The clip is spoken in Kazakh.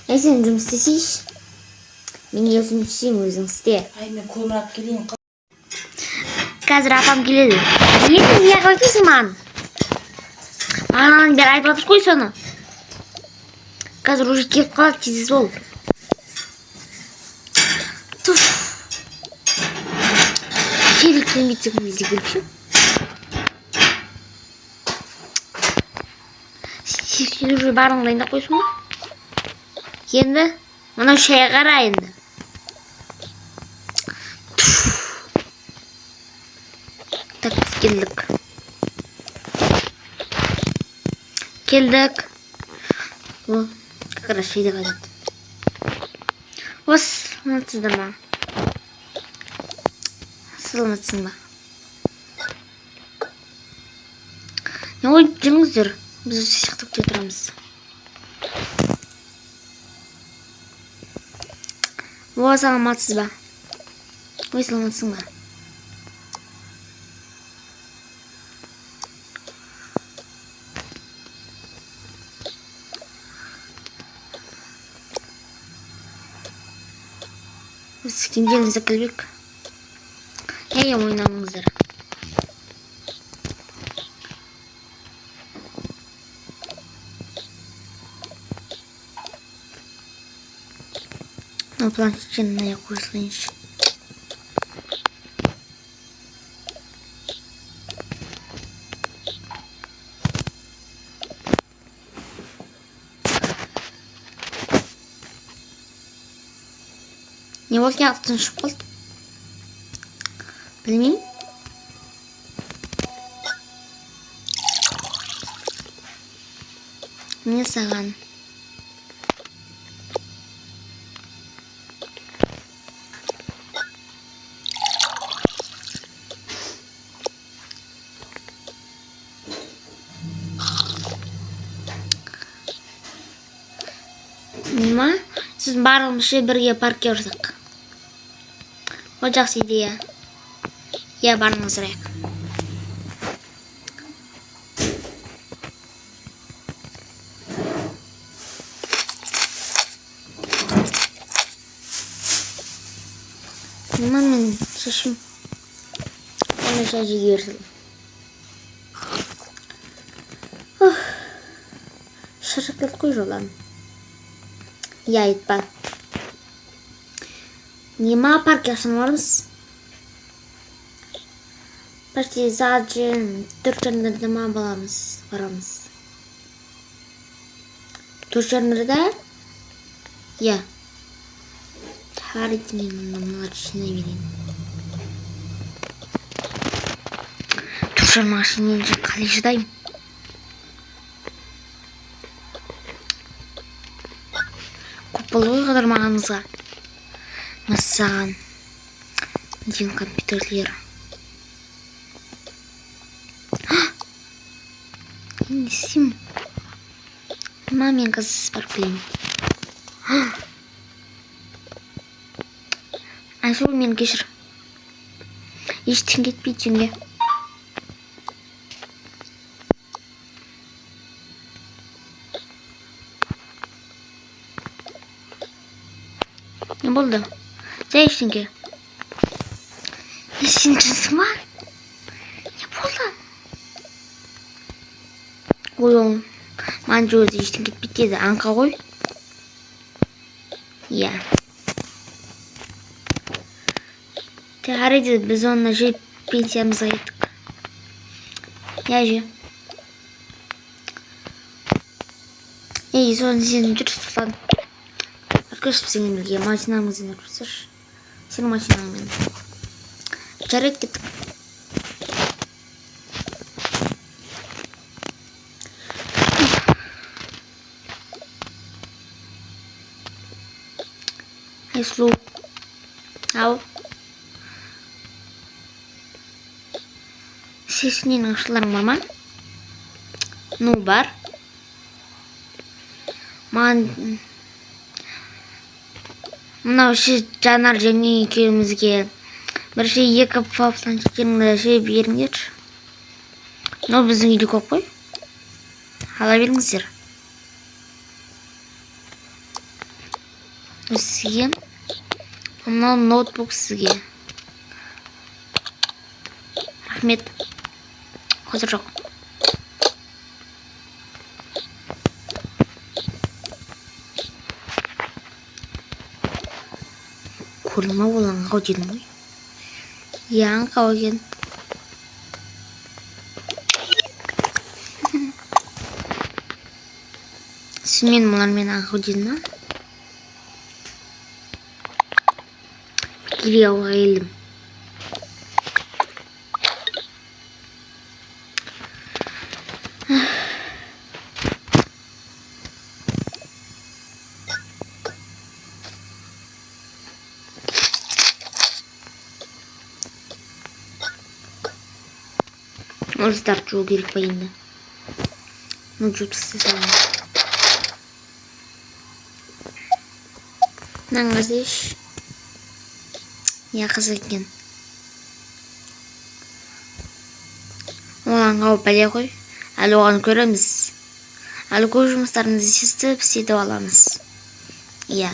Сен жұмыс істесейші. Мен өзім ішейін, өзің істе. Ай, мен көмір алып келейін. Қазір апам келеді. Енді не қыласың маған? Маған бері айтып жатыр қой соны. Қазір уже келіп қалады, тез бол. Туф. Керек келмейді кезде келіп ше. Сен уже барын дайындап қойсын ба? Енді мынау шай қара енді. Так, келдік. О, как раз шайды қайдады. Саламатсыздар ма? Саламатсың ба? Не ой, жүріңіздер. Біз осы шықтып те тұрамыз. Саламатсыз ба? Ой, саламатсың ба? Біз кемделін Закалбек. Ойнамыңыздар. Планшетчені я қойсылайыншы. Не болды, неғылтын шығып қалды? Білмеймін. Не саған? Ма? Сіз барлығымызша бірге паркке ұрсақ. О, жақсы идея. Я барыңызырайық. Мен шешім. Оны жайжеге өрсілдім. Шырық келді қой жолан. Я айтпа. Нема паркке ашынуармыз? Почти сағатжы 4:30 барамыз. 4:30? Я. Тарите мен мыналар жинай берейін. 4:30 шейін же қалай шыдаймын? Көп болды ғой қыдырмағанымызға. Мәссаған. Деген компьютерлер. Не істеймін? Мен қазір барып келейін. Айсұлу, мені кешір. Ештен кетпейді жеңге. Не болды? Жай ештеңке. Сен жынсың ба? Не болды? Ой, оң. Маған жөзі ештен кетпейді деді. Аңқа ғой. Я. Арайды біз оны жеп пенсиямызға еттік. Я же. Соны сен жүріс тұтан. Arkadaşlar senin bilgiye makinamızı yapıyoruz. Senin makinamın. Çarek gittik. Hey slow. Au. Sesini nasıllarım var mı? Ne var? Мынау жанар және екеумізге бірше 2 планшеттеріңді беріңдерші. Мынау біздің үйде көп қой. Ала беріңіздер. сізге. Мынау ноутбук сізге. Рахмет. Қазір жоқ. Көрме ол аңқау дедім ғой. Иә, аңқау екен. Мен мұнармен аңқау дедім ма? Келе ауға келдім. Рестарт жуу керек па енді? Ну, жуып тастасам. Мынаның қазеш. Я қызық екен. Оған қауіп бәле ғой. Әлі оған көреміз. Әлі көп жұмыстарымызды істеп аламыз. Иә.